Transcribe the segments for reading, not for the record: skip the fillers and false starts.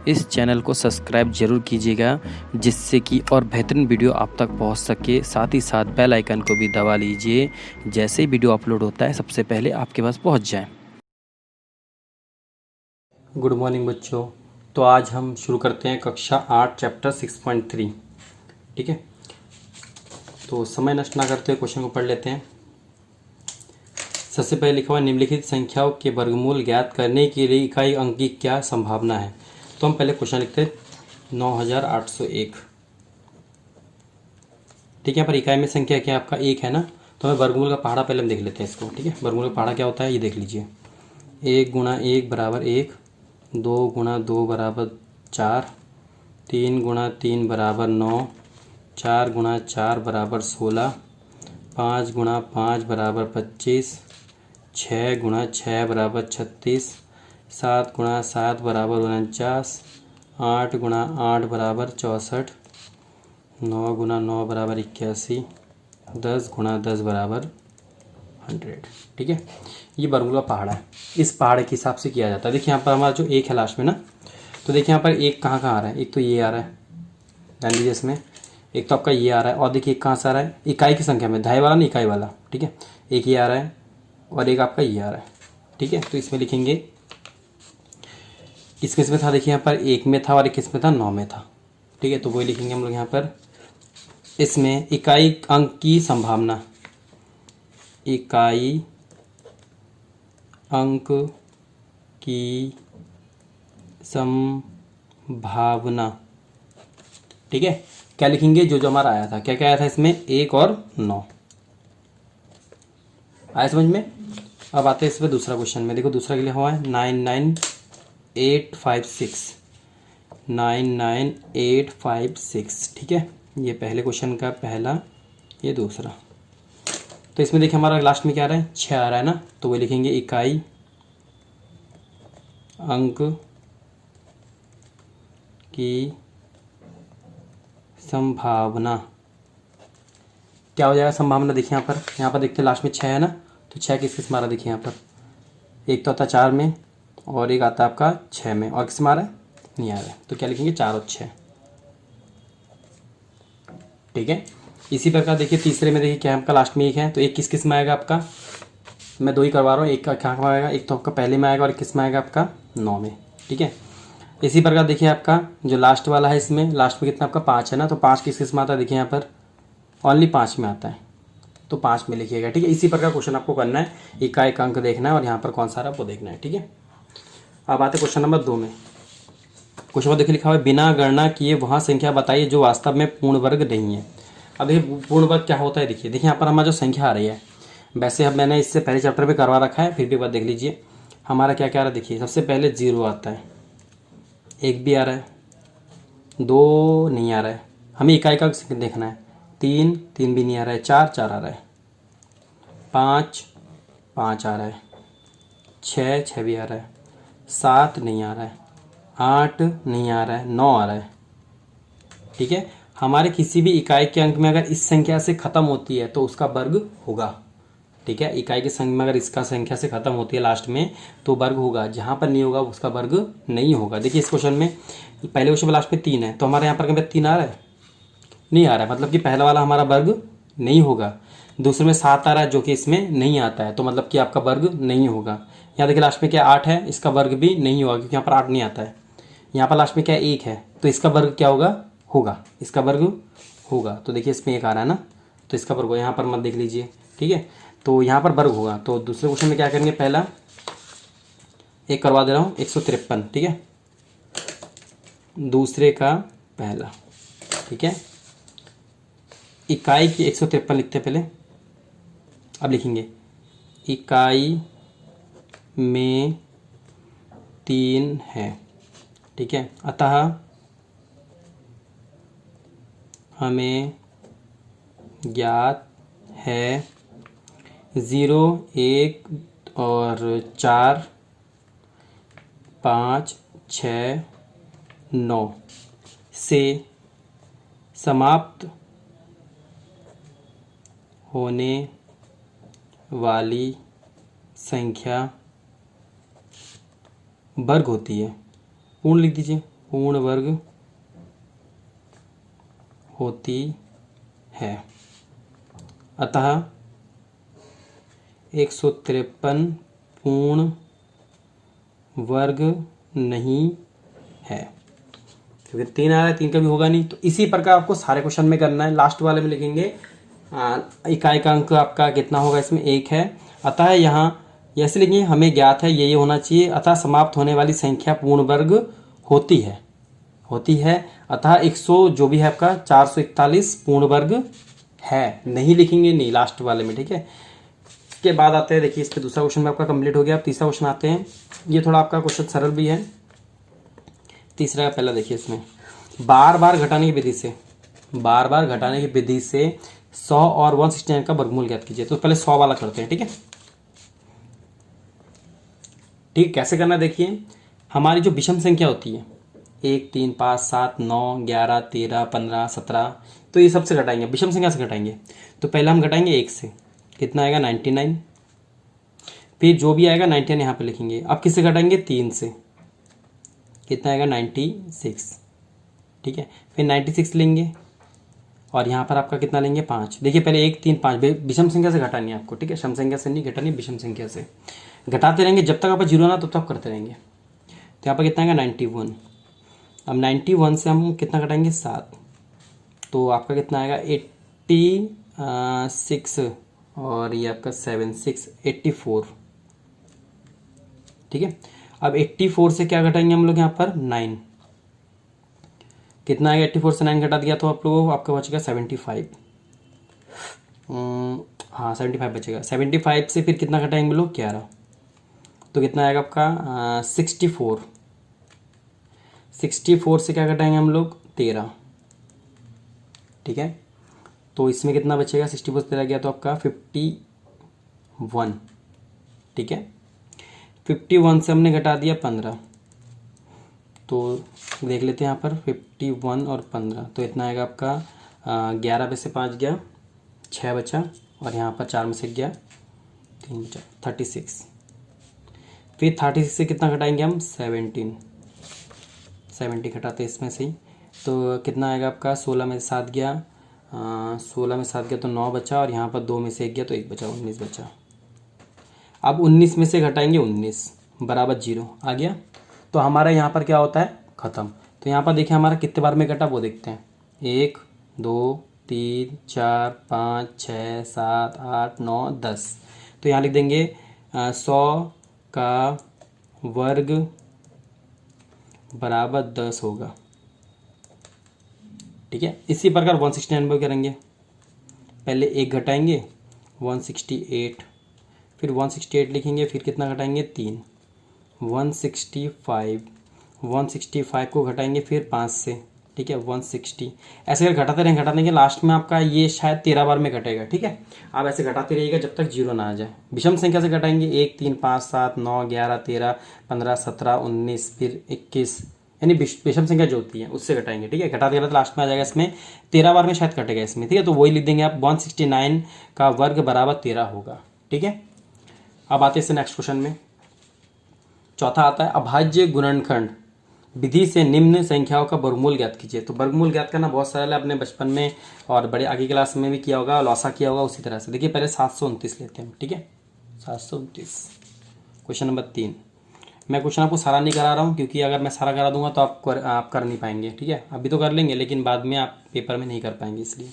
इस चैनल को सब्सक्राइब जरूर कीजिएगा, जिससे कि और बेहतरीन वीडियो आप तक पहुंच सके। साथ ही साथ बेल आइकन को भी दबा लीजिए, जैसे ही वीडियो अपलोड होता है सबसे पहले आपके पास पहुंच जाए। गुड मॉर्निंग बच्चों। तो आज हम शुरू करते हैं कक्षा 8 चैप्टर 6.3। ठीक है, तो समय नष्ट ना करते हुए क्वेश्चन को पढ़ लेते हैं। सबसे पहले लिखा हुआ निम्नलिखित संख्याओं के वर्गमूल ज्ञात करने के लिए इकाई अंक की क्या संभावना है। तो हम पहले क्वेश्चन लिखते हैं 9801। ठीक है, यहाँ पर इकाई में संख्या क्या आपका एक है ना, तो हमें वर्गमूल का पहाड़ा पहले हम देख लेते हैं इसको। ठीक है, वर्गमूल का पहाड़ा क्या होता है ये देख लीजिए। 1 गुणा 1 बराबर 1, 2 गुणा 2 बराबर 4, 3 गुणा 3 बराबर 9, 4 गुणा 4 बराबर 16, 5 गुणा 5 बराबर 25, 6 गुणा 6 बराबर 36, 7 गुणा 7 बराबर 49, 8 गुणा 8 बराबर 64, 9 गुणा 9 बराबर 81, 10 गुणा 10 बराबर 100। ठीक है, ये वर्गमूल का पहाड़ा है। इस पहाड़ के हिसाब से किया जाता है। देखिए यहाँ पर हमारा जो एक है लास्ट में ना, तो देखिए यहाँ पर एक कहाँ कहाँ आ रहा है। एक तो ये आ रहा है, ध्यान दीजिए इसमें। एक तो आपका ये आ रहा है, और देखिए एक कहाँ से आ रहा है, इकाई की संख्या में, दहाई वाला नहीं इकाई वाला। ठीक है, एक ये आ रहा है और एक आपका ये आ रहा है। ठीक है, तो इसमें लिखेंगे किस में था, देखिए यहाँ पर एक में था और एक किस में था, 9 में था। ठीक है, तो वही लिखेंगे हम लोग यहाँ पर। इसमें इकाई अंक की संभावना, इकाई अंक की संभावना। ठीक है, क्या लिखेंगे, जो जो हमारा आया था, क्या क्या आया था इसमें, 1 और 9 आया समझ में। अब आते हैं इस पर दूसरा क्वेश्चन में। देखो दूसरा के लिए हुआ है 99856, 99856। ठीक है, ये पहले क्वेश्चन का पहला, ये दूसरा। तो इसमें देखिए हमारा लास्ट में क्या आ रहा है, 6 आ रहा है ना, तो वो लिखेंगे इकाई अंक की संभावना। क्या हो जाएगा संभावना, देखिए यहाँ पर देखते हैं लास्ट में 6 है ना, तो 6 किस किस मारा, देखिए यहाँ पर एक तो आता है 4 में और एक आता है आपका 6 में, और किस मारा है, नहीं आ रहा है, तो क्या लिखेंगे 4 और 6। ठीक है, इसी प्रकार देखिए तीसरे में, देखिए क्या आपका लास्ट में एक है, तो एक किस किस में आएगा आपका, मैं दो ही करवा रहा हूँ, एक का कहाँ में आएगा, एक तो आपका पहले में आएगा और एक किस में आएगा आपका 9 में। ठीक है, इसी प्रकार देखिए आपका जो लास्ट वाला है, इसमें लास्ट में कितना आपका 5 है ना, तो 5 किस किस में आता है, देखिए यहाँ पर ओनली 5 में आता है, तो 5 में लिखिएगा। ठीक है, इसी प्रकार क्वेश्चन आपको करना है, इकाई का अंक देखना है और यहाँ पर कौन सा रहा वो देखना है। ठीक है, अब आते क्वेश्चन नंबर 2 में। क्वेश्चन नंबर देखिए लिखा हुआ है बिना गणना किए वहाँ संख्या बताइए जो वास्तव में पूर्ण वर्ग नहीं है। अब देखिए पूर्ण वर्ग क्या होता है, देखिए यहाँ पर हमारा जो संख्या आ रही है, वैसे अब मैंने इससे पहले चैप्टर में करवा रखा है, फिर भी एक बार देख लीजिए हमारा क्या क्या आ रहा है। देखिए सबसे पहले 0 आता है, 1 भी आ रहा है, 2 नहीं आ रहा है, हमें इकाई का देखना है, 3 भी नहीं आ रहा है, 4 आ रहा है, 5 आ रहा है, 6 भी आ रहा है, 7 नहीं आ रहा है, 8 नहीं आ रहा है, 9 आ रहा है। ठीक है, हमारे किसी भी इकाई के अंक में अगर इस संख्या से खत्म होती है तो उसका वर्ग होगा। ठीक है, इकाई के संख्या में अगर इसका संख्या से खत्म होती है लास्ट में तो वर्ग होगा, जहां पर नहीं होगा उसका वर्ग नहीं होगा। देखिए इस क्वेश्चन में पहले क्वेश्चन में लास्ट में 3 है, तो हमारे यहाँ पर 3 आ रहा है, नहीं आ रहा है, मतलब कि पहला वाला हमारा वर्ग नहीं होगा। दूसरे में 7 आ रहा है जो कि इसमें नहीं आता है, तो मतलब कि आपका वर्ग नहीं होगा। यहाँ देखिए लास्ट में क्या 8 है, इसका वर्ग भी नहीं होगा क्योंकि यहाँ पर 8 नहीं आता है। यहाँ पर लास्ट में क्या 1 है, तो इसका वर्ग क्या होगा, होगा, इसका वर्ग होगा। तो देखिए इसमें 1 आ रहा है ना, तो इसका वर्ग होगा, यहाँ पर मत देख लीजिए। ठीक है, तो यहाँ पर वर्ग होगा। तो दूसरे क्वेश्चन में क्या करेंगे, पहला एक करवा दे रहा हूँ 153। ठीक है, दूसरे का पहला। ठीक है, इकाई की 153 लिखते हैं पहले। अब लिखेंगे इकाई में 3 है। ठीक है, अतः हमें ज्ञात है 0, 1 और 4, 5, 6, 9 से समाप्त होने वाली संख्या वर्ग होती है। पूर्ण लिख दीजिए, पूर्ण वर्ग होती है, अतः 153 पूर्ण वर्ग नहीं है, क्योंकि 3 आ रहा है, 3 का भी होगा नहीं। तो इसी प्रकार आपको सारे क्वेश्चन में करना है। लास्ट वाले में लिखेंगे इकाई का अंक आपका कितना होगा, इसमें 1 है, अतः यहाँ ऐसे लिखेंगे हमें ज्ञात है ये होना चाहिए, अतः समाप्त होने वाली संख्या पूर्ण वर्ग होती है, अतः 100 जो भी है आपका 441 पूर्ण वर्ग है, नहीं लिखेंगे नहीं लास्ट वाले में, ठीक है। इसके बाद आते हैं, देखिए इस पे दूसरा क्वेश्चन में आपका कंप्लीट हो गया। अब तीसरा क्वेश्चन आते हैं, ये थोड़ा आपका क्वेश्चन सरल भी है। तीसरा का पहला देखिए, इसमें बार बार घटाने की विधि से 100 और 169 का वर्गमूल ज्ञात कीजिए। तो पहले 100 वाला करते हैं, ठीक है। ठीक, कैसे करना है देखिए, हमारी जो विषम संख्या होती है 1 3 5 7 9 11 13 15 17, तो ये सबसे घटाएंगे, विषम संख्या से घटाएंगे। तो पहले हम घटाएंगे 1 से, कितना आएगा 99, फिर जो भी आएगा 99 यहाँ पे लिखेंगे। अब किससे घटाएंगे 3 से, कितना आएगा 96, ठीक है। फिर 96 लेंगे और यहाँ पर आपका कितना लेंगे 5। देखिए पहले 1 3 5 विषम संख्या से घटानी है आपको, ठीक है, सम संख्या से नहीं घटानी, विषम संख्या से घटाते रहेंगे जब तक आप 0 ना, तब तक करते रहेंगे। तो यहाँ पर कितना आएगा 91। अब 91 से हम कितना घटाएंगे 7, तो आपका कितना आएगा 86 और ये आपका 7 6 84, ठीक है। अब 84 से क्या घटाएंगे हम लोग यहाँ पर 9, कितना आएगा 84 से 9 घटा दिया तो आप लोगों को आपका बचेगा 75, हाँ 75 बचेगा। 75 से फिर कितना घटाएंगे हम लोग 11, तो कितना आएगा आपका 64। 64 से क्या घटाएंगे हम लोग 13, ठीक है। तो इसमें कितना बचेगा 64 से 13 गया तो आपका 51, ठीक है। 51 से हमने घटा दिया 15, तो देख लेते हैं यहाँ पर 51 और 15, तो इतना आएगा आपका 11 में से 5 गया 6 बचा, और यहाँ पर 4 में से गया 3 बचा 36। फिर 36 से कितना घटाएंगे हम 70 घटाते इसमें से ही, तो कितना आएगा आपका 16 में से 7 गया 16 में 7 गया तो 9 बचा, और यहाँ पर 2 में से 1 गया तो 1 बचा, 19 बचा। अब 19 में से घटाएंगे 19 बराबर 0 आ गया, तो हमारा यहाँ पर क्या होता है ख़त्म। तो यहाँ पर देखिए हमारा कितने बार में घटा वो देखते हैं, 1 2 3 4 5 6 7 8 9 10। तो यहाँ लिख देंगे 100 का वर्ग बराबर 10 होगा, ठीक है। इसी प्रकार 169 करेंगे, पहले 1 घटाएंगे 168, फिर 168 लिखेंगे, फिर कितना घटाएंगे 3 165 को घटाएंगे फिर 5 से, ठीक है 160। ऐसे अगर घटाते रहेंगे लास्ट में आपका ये शायद 13 बार में घटेगा, ठीक है। आप ऐसे घटाते रहिएगा जब तक 0 ना आ जाए। विषम संख्या से घटाएंगे 1 3 5 7 9 11 13 15 17 19 फिर 21, यानी विषम संख्या जो होती है उससे घटाएंगे, ठीक है। घटाते घटाते लास्ट में आ जाएगा, इसमें 13 बार में शायद कटेगा इसमें, ठीक है। तो वही लिख देंगे आप 169 का वर्ग बराबर 13 होगा, ठीक है। अब आते हैं नेक्स्ट क्वेश्चन में, चौथा आता है अभाज्य गुणनखंड विधि से निम्न संख्याओं का वर्गमूल ज्ञात कीजिए। तो वर्गमूल ज्ञात करना बहुत सरल है, अपने बचपन में और बड़े आगे क्लास में भी किया होगा, लॉसा किया होगा उसी तरह से। देखिए पहले 729 लेते हैं, ठीक है 729। क्वेश्चन नंबर 3, मैं क्वेश्चन आपको सारा नहीं करा रहा हूँ क्योंकि अगर मैं सारा करा दूंगा तो आप कर नहीं पाएंगे, ठीक है। अभी तो कर लेंगे लेकिन बाद में आप पेपर में नहीं कर पाएंगे, इसलिए।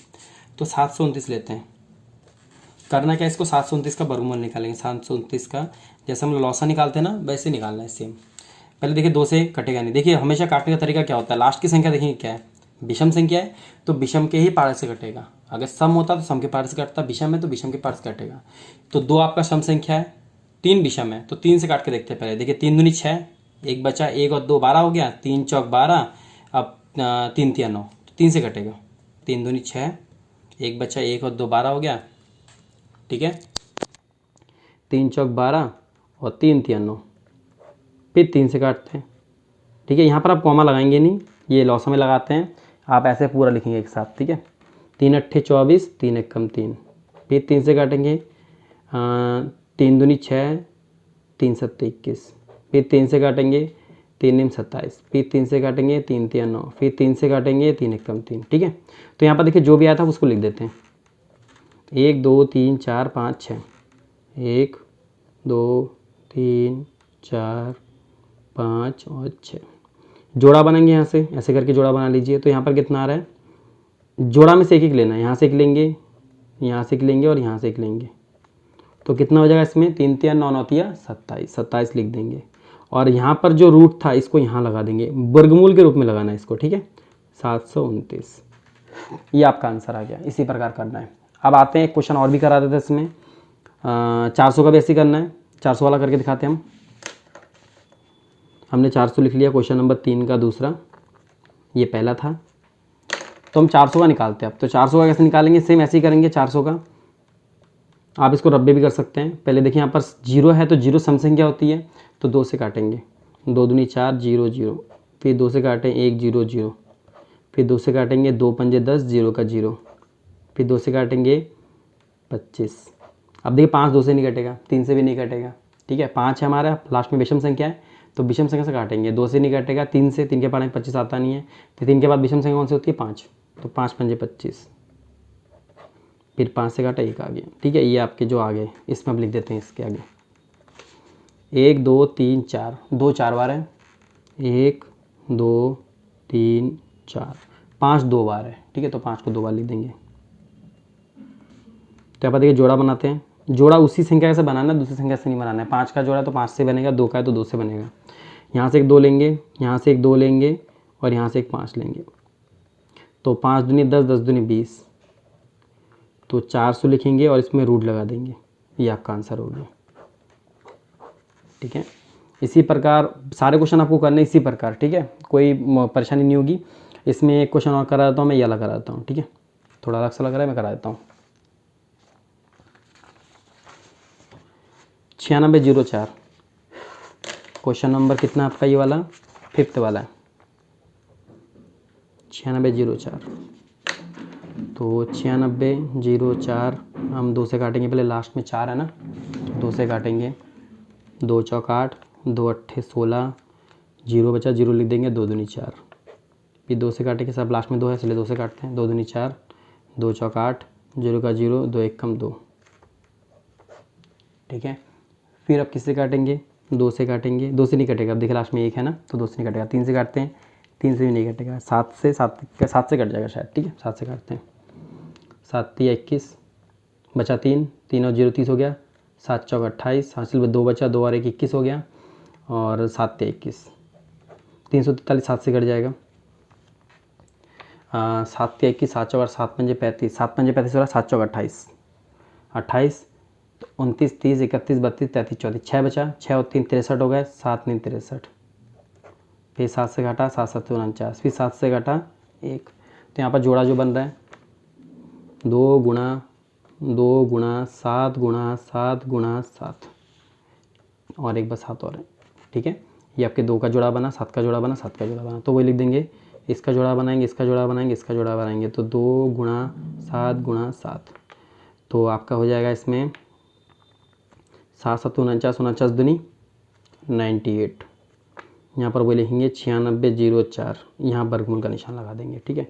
तो 729 लेते हैं, करना क्या, इसको 729 का वर्गमूल निकालेंगे। 729 का जैसे हम लॉसा निकालते हैं ना वैसे निकालना है सेम। पहले देखिए 2 से कटेगा नहीं। देखिए हमेशा काटने का तरीका क्या होता है, लास्ट की संख्या देखेंगे क्या है, विषम संख्या है तो विषम के ही पार से कटेगा। अगर सम होता तो सम के पार से कटता, विषम है तो विषम के पार से कटेगा। तो 2 आपका सम संख्या है, 3 विषम है, तो 3 से काट के देखते हैं। पहले देखिए 3 दूनी 6, 1 बचा, 1 और 2 12 हो गया, 3 चौक 12, अब 3 तिया 9, तो 3 से कटेगा। 3 दूनी 6, 1 बचा, 1 और 2 12 हो गया, ठीक है। 3 चौक 12 और 3 तिया 9, फिर 3 से काटते हैं, ठीक है। यहाँ पर आप कॉमा लगाएंगे नहीं, ये लॉसा में लगाते हैं, आप ऐसे पूरा लिखेंगे एक साथ, ठीक है। 3 अट्ठे 24, 3 एक कम 3, फिर 3 से काटेंगे, 3 दूनी 6, 3 सत्ते 21, फिर 3 से काटेंगे, 3 निम 27, फिर 3 से काटेंगे 3 तिया 9, फिर 3 से काटेंगे 3 एकम 3। ठीक है, तो यहाँ पर देखिए जो भी आया था उसको लिख देते हैं। 1 2 3 4 5 6, 1 2 3 4 5 और 6। जोड़ा बनाएंगे यहाँ से, ऐसे करके जोड़ा बना लीजिए। तो यहाँ पर कितना आ रहा है, जोड़ा में से एक एक लेना है, यहाँ से एक लेंगे, यहाँ से एक लेंगे और यहाँ से एक लेंगे। तो कितना हो जाएगा इसमें, 3 तिया 9 9 तिया 27, 27 लिख देंगे। और यहाँ पर जो रूट था इसको यहाँ लगा देंगे, वर्गमूल के रूप में लगाना है इसको। ठीक है, 729, ये आपका आंसर आ गया। इसी प्रकार करना है। अब आते हैं, एक क्वेश्चन और भी करा देते हैं इसमें, 400 का भी ऐसे करना है। 400 वाला करके दिखाते हैं हम। हमने 400 लिख लिया, क्वेश्चन नंबर 3 का दूसरा, ये पहला था। तो हम 400 का निकालते हैं अब। तो 400 का कैसे निकालेंगे, सेम ऐसे ही करेंगे। 400 का आप इसको रब्बे भी कर सकते हैं। पहले देखिए यहाँ पर 0 है, तो 0 सम संख्या होती है, तो 2 से काटेंगे। 2 दूनी 4, 0 0, फिर 2 से काटें 1 0 0, फिर 2 से काटेंगे 2 पंजे 10, 0 का 0, फिर 2 से काटेंगे 25। अब देखिए 5 2 से नहीं कटेगा, 3 से भी नहीं कटेगा। ठीक है, 5 है हमारा, लास्ट में विषम संख्या है, तो विषम संख्या से काटेंगे। 2 से नहीं कटेगा, 3 से, 3 के पास 25 आता नहीं है, तो 3 के बाद विषम संख्या कौन सी होती है, 5, तो 5 पंजे 25, फिर 5 से काटा 1 आ गया। ठीक है, ये आपके जो आ गए, इसमें अब लिख देते हैं इसके आगे 1 2 3 4, 2 4 बार है, 1 2 3 4, 5 2 बार है। ठीक है, तो 5 को 2 बार लिख देंगे। तो यहाँ पर देखिए जोड़ा बनाते हैं। जोड़ा उसी संख्या से बनाना है, दूसरी संख्या से नहीं बनाना है। 5 का जोड़ा तो 5 से बनेगा, 2 का है तो 2 से बनेगा। यहाँ से एक 2 लेंगे, यहाँ से एक 2 लेंगे और यहाँ से एक 5 लेंगे। तो 5 दूनी 10, 10 दूनी 20, तो 400 लिखेंगे और इसमें रूट लगा देंगे। ये आपका आंसर हो गया। ठीक है, इसी प्रकार सारे क्वेश्चन आपको करने इसी प्रकार। ठीक है, कोई परेशानी नहीं होगी। इसमें एक क्वेश्चन और करा देता हूँ मैं, ये अलग करा देता हूँ। ठीक है, थोड़ा अलग सा लग रहा है, मैं करा देता हूँ। 9604, क्वेश्चन नंबर कितना आपका, ये वाला 5th वाला है। 9604, तो 9604 हम 2 से काटेंगे। पहले लास्ट में 4 है ना, 2 से काटेंगे। 2 चौक 8, 2 अट्ठे 16, 0 बचा, 0 लिख देंगे। 2 दूनी 4, फिर 2 से काटेंगे, सब लास्ट में 2 है इसलिए 2 से काटते हैं। 2 दूनी 4, 2 चौक 8, 0 का 0, 2 एक कम 2। ठीक है, फिर अब किससे काटेंगे, 2 से काटेंगे। 2 से नहीं कटेगा, अब देखिए लास्ट में 1 है ना, तो 2 से नहीं कटेगा। 3 से काटते हैं, 3 से भी नहीं कटेगा। 7 से कट जाएगा शायद। ठीक है, 7 से काटते हैं। 7 3 21, बचा 3, 3 और 0 30 हो गया। 7 चौक 28, हासिल में 2 बचा, 2 और 1 21 हो गया। और 7 3 21, 343 7 से कट जाएगा। 7 3 21, 7 चौक 7 पंजे 35, 7 पंजे 35 हो रहा, 7 चौक 28, 28, 29 30 31 32 33 34, 6 बचा, 6 और 3 63 हो गए। 7 9 63, फिर 7 से घटा 7 7 49, फिर 7 से घटा 1। तो यहाँ पर जोड़ा जो बन रहा है 2 गुणा 2 गुणा 7 गुणा 7 गुणा 7 और एक बस 7 और है। ठीक है, ये आपके 2 का जोड़ा बना, 7 का जोड़ा बना, 7 का जोड़ा बना। तो वही लिख देंगे, इसका जोड़ा बनाएंगे, इसका जोड़ा बनाएंगे, इसका जोड़ा बनाएंगे। तो 2 गुणा 7 गुणा 7, तो आपका हो जाएगा इसमें 7 7 49, 49 दूनी 98। यहाँ पर वो लिखेंगे 9604, यहाँ वर्गमूल का निशान लगा देंगे। ठीक है,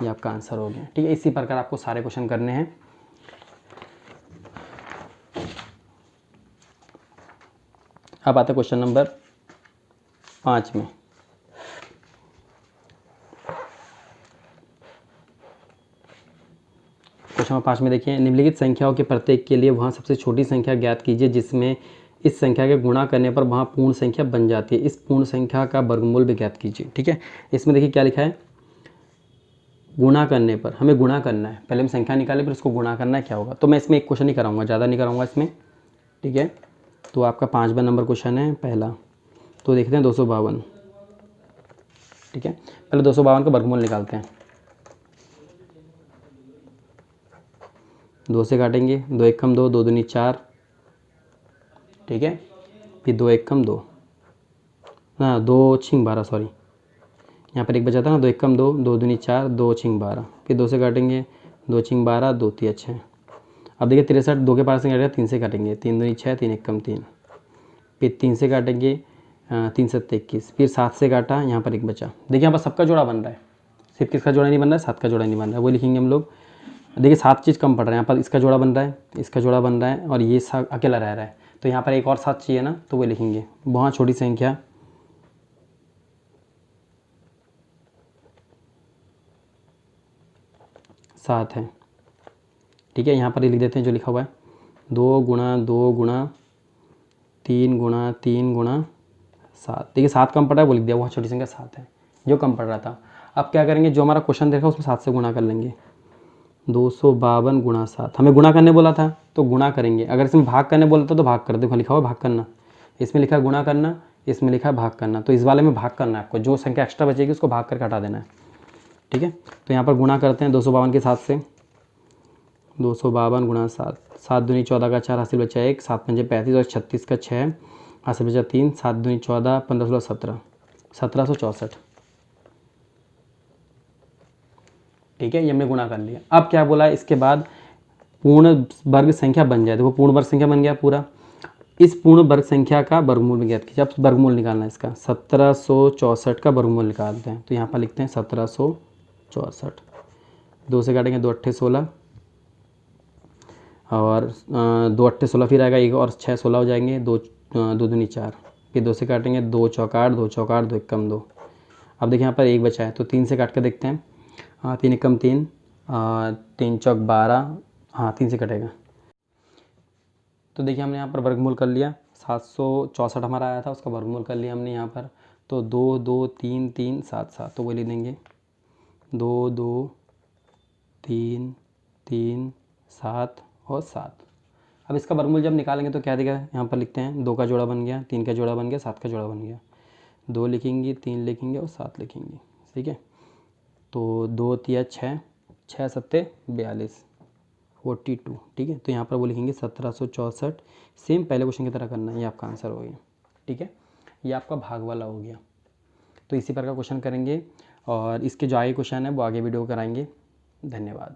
ये आपका आंसर हो गया। ठीक है, इसी प्रकार आपको सारे क्वेश्चन करने हैं। अब आता है क्वेश्चन नंबर 5 में। क्वेश्चन नंबर 5 में देखिए, निम्नलिखित संख्याओं के प्रत्येक के लिए वहाँ सबसे छोटी संख्या ज्ञात कीजिए जिसमें इस संख्या के गुणा करने पर वहाँ पूर्ण संख्या बन जाती है। इस पूर्ण संख्या का वर्गमूल भी ज्ञात कीजिए। ठीक है, इसमें देखिए क्या लिखा है, गुणा करने पर, हमें गुणा करना है। पहले हम संख्या निकालें फिर उसको गुणा करना है, क्या होगा। तो मैं इसमें एक क्वेश्चन नहीं कराऊंगा, ज़्यादा नहीं कराऊंगा इसमें। ठीक है, तो आपका 5वां नंबर क्वेश्चन है पहला। तो देखते हैं 252। ठीक है, पहले 252 का वर्गमूल निकालते हैं। 2 से काटेंगे, 2 एक कम 2, 2 दूनी 4। ठीक है, फिर 2 एक कम 2 ना, 2 छिंग 12, सॉरी यहाँ पर एक बचा था ना, 2 एक कम 2, 2 दूनी 4, 2 छिंग 12, फिर 2 से काटेंगे, 2 छिंग 12, 2 3 6। अब देखिए 63, 2 के पास से काटेगा, 3 से काटेंगे, 3 दूनी 6, 3 एक कम 3, फिर 3 से काटेंगे, 3 7 21, फिर 7 से काटा, यहाँ पर 1 बचा। देखिए यहाँ पर सबका जोड़ा बन रहा है, सिर्फ किसका जोड़ा नहीं बन रहा है, 7 का जोड़ा नहीं बन रहा है, वो लिखेंगे हम लोग। देखिए 7 चीज़ कम पड़ रहा है, यहाँ पर इसका जोड़ा बन रहा है, इसका जोड़ा बन रहा है और ये अकेला रह रहा है, तो यहाँ पर एक और 7 चाहिए ना, तो वो लिखेंगे। बहुत छोटी संख्या 7 है, ठीक है। यहाँ पर ही लिख देते हैं जो लिखा हुआ है, 2 गुणा 2 गुणा 3 गुणा 3 गुणा 7। देखिए 7 कम पड़ रहा है, वो लिख दिया, बहुत छोटी संख्या 7 है जो कम पड़ रहा था। अब क्या करेंगे, जो हमारा क्वेश्चन देखा उसमें 7 से गुणा कर लेंगे। 252 गुणा 7, हमें गुणा करने बोला था तो गुणा करेंगे। अगर इसमें भाग करने बोला था तो भाग कर दो, लिखा हुआ भाग करना, इसमें लिखा है गुणा करना, इसमें लिखा है भाग करना, तो इस वाले में भाग करना है आपको। जो संख्या एक्स्ट्रा बचेगी उसको भाग करके हटा देना है, ठीक है। तो यहाँ पर गुणा करते हैं 252 के 7 से। 252 गुणा 7, 7 दूनी 14 का 4, हासिल बचा 1, 7 पंजे 35 और 36 का 6, हासिल बचा 3, 7 दूनी 14, 15 16 17, 1764, ठीक है। ये हमने गुणा कर लिया। अब क्या बोला, इसके बाद पूर्ण वर्ग संख्या बन जाए। देखो पूर्ण वर्ग संख्या बन गया पूरा। इस पूर्ण वर्ग संख्या का वर्गमूल में ज्ञात कीजिए। अब वर्गमूल निकालना है इसका, 1764 का वर्गमूल निकालते हैं। तो यहाँ पर लिखते हैं 1764, 2 से काटेंगे 2 8 16 और 2 8 16, फिर आएगा 1 और 6 16 हो जाएंगे, 2 2 दूनी 4, फिर 2 से काटेंगे 2 चौक 8, 2 चौक 8, 2 एकम 2। अब देखिए यहाँ पर 1 बचा है तो 3 से काट कर देखते हैं। 3 एकम 3, 3 चौक 12, हाँ 3 से कटेगा। तो देखिए हमने यहाँ पर वर्गमूल कर लिया, 764 हमारा आया था, उसका वर्गमूल कर लिया हमने यहाँ पर। तो 2 2 3 3 7 7, तो वो लिख देंगे 2 2 3 3 7 और 7। अब इसका वर्गमूल जब निकालेंगे तो क्या देगा, यहाँ पर लिखते हैं 2 का जोड़ा बन गया, 3 का जोड़ा बन गया, 7 का जोड़ा बन गया। 2 लिखेंगे, 3 लिखेंगे और 7 लिखेंगे, ठीक है। तो 2 तिया 6, 6 सत्ते 42, 42, ठीक है। तो यहाँ पर वो लिखेंगे 1764। सेम पहले क्वेश्चन की तरह करना है, ये आपका आंसर हो गया, ठीक है। ये आपका भाग वाला हो गया। तो इसी प्रकार क्वेश्चन करेंगे और इसके जो आगे क्वेश्चन है वो आगे वीडियो कराएंगे। धन्यवाद।